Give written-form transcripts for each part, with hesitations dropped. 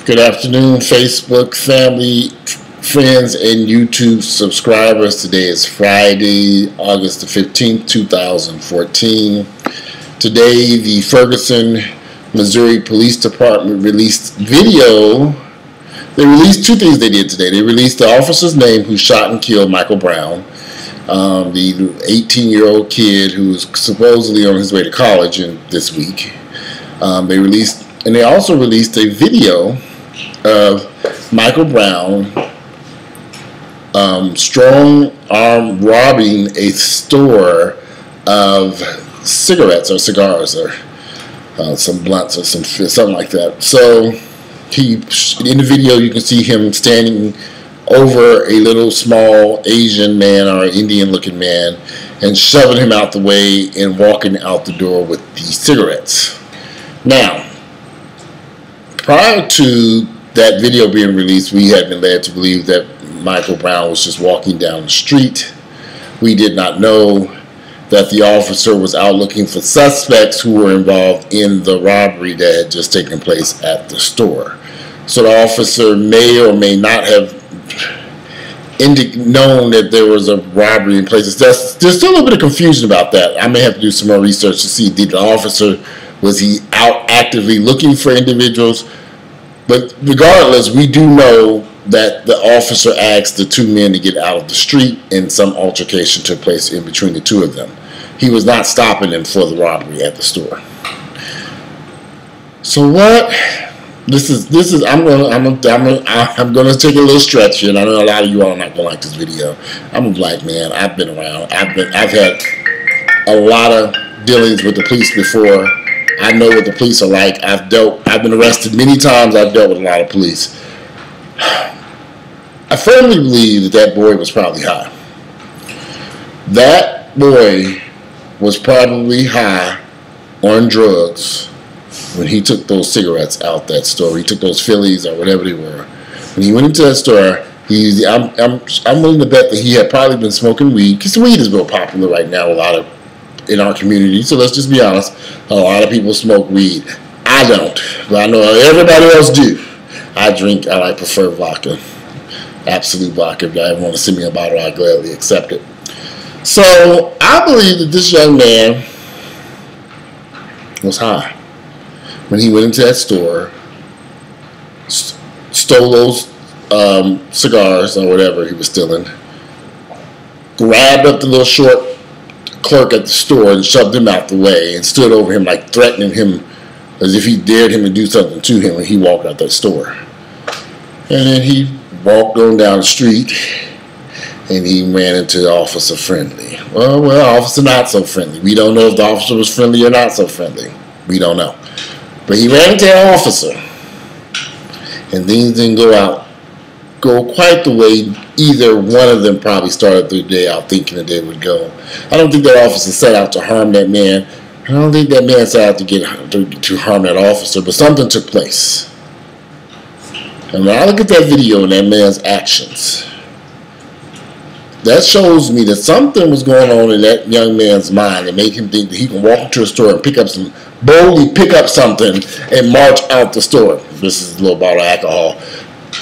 Good afternoon, Facebook family, friends, and YouTube subscribers. Today is Friday, August the 15th, 2014. Today, the Ferguson, Missouri Police Department released video. They released two things they did today. They released the officer's name who shot and killed Micheal Brown, the 18-year-old kid who was supposedly on his way to college this week. They also released a video of Micheal Brown strong arm robbing a store of cigarettes or cigars or some blunts or something like that. So in the video you can see him standing over a little small Asian man or Indian looking man and shoving him out the way and walking out the door with the cigarettes. Now, prior to that video being released, we had been led to believe that Micheal Brown was just walking down the street. We did not know that the officer was out looking for suspects who were involved in the robbery that had just taken place at the store. So the officer may or may not have known that there was a robbery in place. There's still a little bit of confusion about that. I may have to do some more research to see, did the officer, was he out actively looking for individuals? But regardless, we do know that the officer asked the two men to get out of the street and some altercation took place in between the two of them. He was not stopping them for the robbery at the store. So what? I'm gonna take a little stretch here, and I know a lot of you all are not gonna like this video. I'm a black man. I've been around. I've had a lot of dealings with the police before. I know what the police are like. I've been arrested many times. I've dealt with a lot of police. I firmly believe that boy was probably high. That boy was probably high on drugs when he took those cigarettes out that store. He took those Phillies or whatever they were. When he went into that store, I'm willing to bet that he had probably been smoking weed, because weed is real popular right now in our community. So let's just be honest, a lot of people smoke weed. I don't, but I know everybody else do. I prefer vodka, absolute vodka. If y'all ever want to send me a bottle, I gladly accept it. So I believe that this young man was high when he went into that store, stole those cigars or whatever he was stealing, grabbed up the little short clerk at the store and shoved him out the way and stood over him like threatening him as if he dared him to do something to him when he walked out that store. And then he walked on down the street and he ran into Officer Friendly. Well, Officer Not So Friendly. We don't know if the officer was friendly or not so friendly. We don't know. But he ran into that officer and things didn't go quite the way either one of them probably started their day out thinking that they would go. I don't think that officer set out to harm that man. I don't think that man set out to harm that officer, but something took place. And when I look at that video and that man's actions, that shows me that something was going on in that young man's mind that made him think that he can walk into a store and boldly pick up something and march out the store. This is a little bottle of alcohol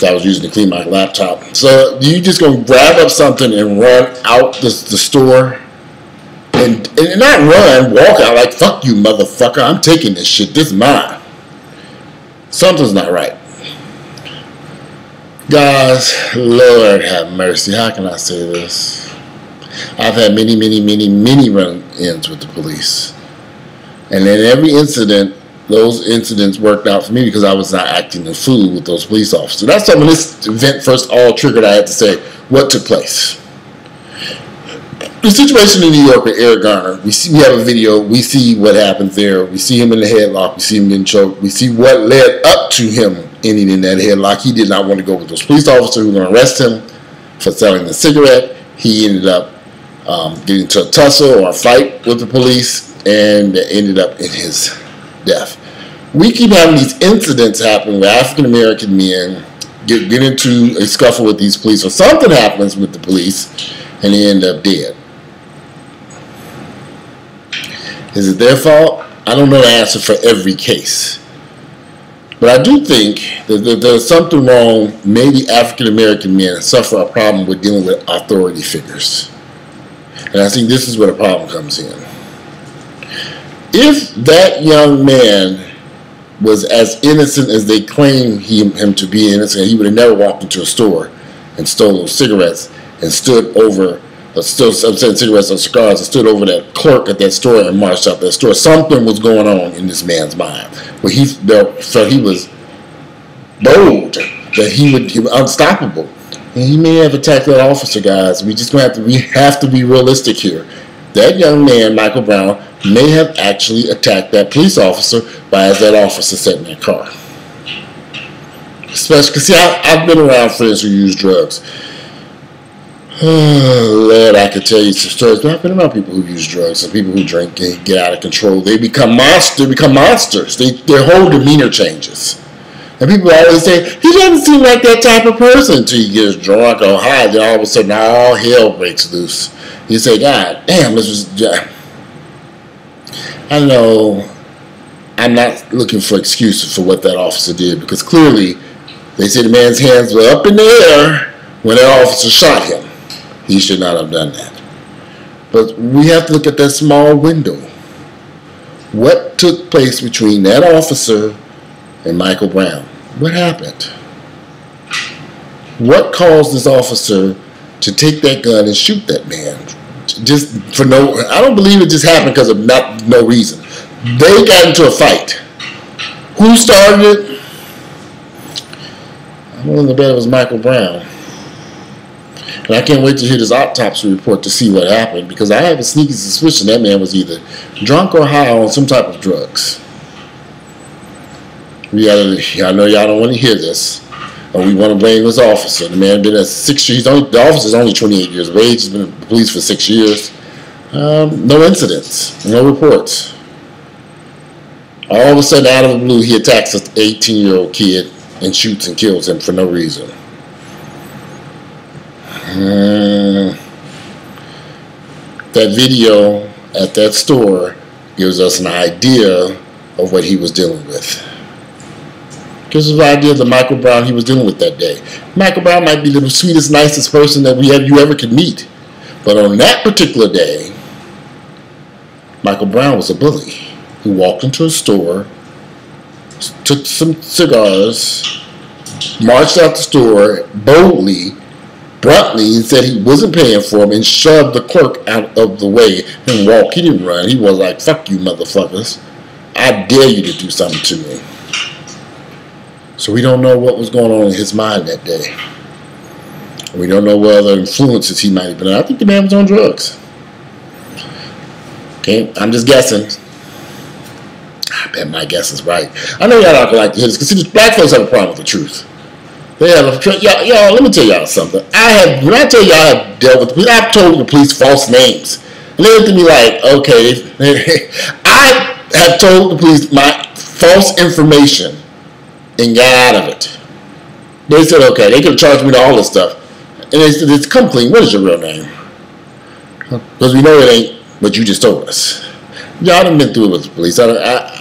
that I was using to clean my laptop. So you just gonna grab up something and run out the store and not run, walk out like, fuck you motherfucker, I'm taking this shit, this is mine. Something's not right. Guys, Lord have mercy, how can I say this? I've had many run-ins with the police. And in every incident, those incidents worked out for me because I was not acting a fool with those police officers. That's something this event first all triggered. I had to say what took place. The situation in New York with Eric Garner, we have a video, we see what happens there. We see him in the headlock, we see him getting choked. We see what led up to him ending in that headlock. He did not want to go with those police officers who were going to arrest him for selling the cigarette. He ended up getting into a tussle or a fight with the police, and ended up in his death. We keep having these incidents happen where African American men get into a scuffle with these police, or something happens with the police and they end up dead. Is it their fault? I don't know the answer for every case. But I do think that there's something wrong. Maybe African American men suffer a problem with dealing with authority figures. And I think this is where the problem comes in. If that young man was as innocent as they claim him to be innocent, he would have never walked into a store and stole those cigarettes and stood over, I'm saying cigarettes or cigars, and stood over that clerk at that store and marched out that store. Something was going on in this man's mind. But he was bold, that he was unstoppable. And he may have attacked that officer, guys. We have to be realistic here. That young man, Micheal Brown, may have actually attacked that police officer as that officer sat in that car. Especially because, see, I've been around friends who use drugs. Oh, Lord, I could tell you some stories, but I've been around people who use drugs and people who drink and get out of control. They become monsters. Their whole demeanor changes. And people always say, he doesn't seem like that type of person until he gets drunk or high. Then all of a sudden, all hell breaks loose. You say, God damn, this was... I know I'm not looking for excuses for what that officer did, because clearly they say the man's hands were up in the air when that officer shot him. He should not have done that. But we have to look at that small window. What took place between that officer and Micheal Brown? What happened? What caused this officer to take that gun and shoot that man? Just for I don't believe it just happened because of no reason. They got into a fight. Who started it? I'm willing to bet it was Micheal Brown. And I can't wait to hear this autopsy report to see what happened, because I have a sneaky suspicion that man was either drunk or high on some type of drugs. I know y'all don't want to hear this, or we want to blame this officer. The man been at 6 years. The officer's only 28 years of age. He's been in the police for 6 years. No incidents, no reports. All of a sudden, out of the blue, he attacks an 18-year-old kid and shoots and kills him for no reason. That video at that store gives us an idea of what he was dealing with. Gives us an idea of the Micheal Brown he was dealing with that day. Micheal Brown might be the sweetest, nicest person that you ever could meet. But on that particular day, Micheal Brown was a bully. He walked into a store, took some cigars, marched out the store boldly, bluntly, and said he wasn't paying for them, and shoved the clerk out of the way and walked. He didn't run. He was like, fuck you, motherfuckers. I dare you to do something to me. So we don't know what was going on in his mind that day. We don't know what other influences he might have been on. I think the man was on drugs. Okay, I'm just guessing. I bet my guess is right. I know y'all don't like to hear this, because see, the black folks have a problem with the truth. They have y'all, let me tell y'all something. When I tell y'all I have dealt with the police, I've told the police false names. And they look at me like, okay, I have told the police my false information and got out of it. They said, okay, they could have charged me to all this stuff. And they said, it's come clean. What is your real name? Because we know it ain't what you just told us. Y'all done been through it with the police. I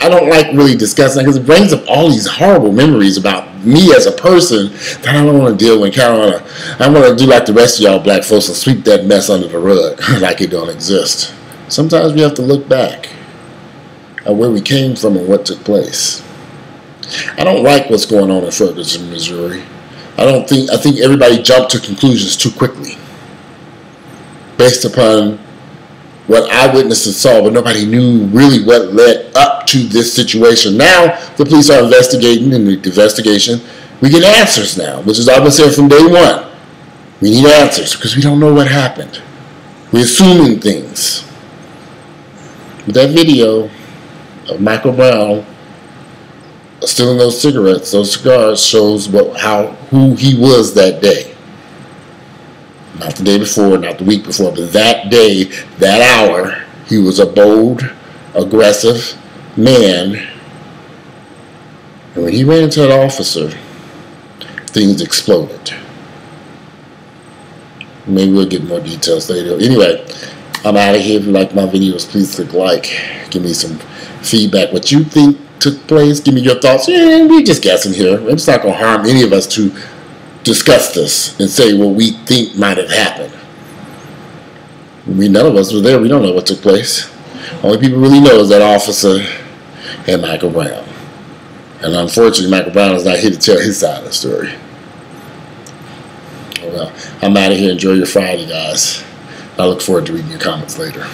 don't like really discussing it, because it brings up all these horrible memories about me as a person that I don't want to deal with. I want to do like the rest of y'all black folks and sweep that mess under the rug like it don't exist. Sometimes we have to look back at where we came from and what took place. I don't like what's going on in Ferguson, Missouri. I think everybody jumped to conclusions too quickly based upon what eyewitnesses saw, but nobody knew really what led up to this situation. Now the police are investigating, and the investigation, we get answers now, which is I've been saying from day one. We need answers because we don't know what happened. We're assuming things. But that video of Micheal Brown stealing those cigarettes, those cigars, shows who he was that day. Not the day before, not the week before, but that day, that hour, he was a bold, aggressive man. And when he ran into that officer, things exploded. Maybe we'll get more details later. Anyway, I'm out of here. If you like my videos, please click like. Give me some feedback. What you think took place? Give me your thoughts. Yeah, we're just guessing here. It's not going to harm any of us to discuss this and say what we think might have happened. None of us were there. We don't know what took place. Only people really know is that officer and Micheal Brown. And unfortunately, Micheal Brown is not here to tell his side of the story. Well, I'm out of here. Enjoy your Friday, guys. I look forward to reading your comments later.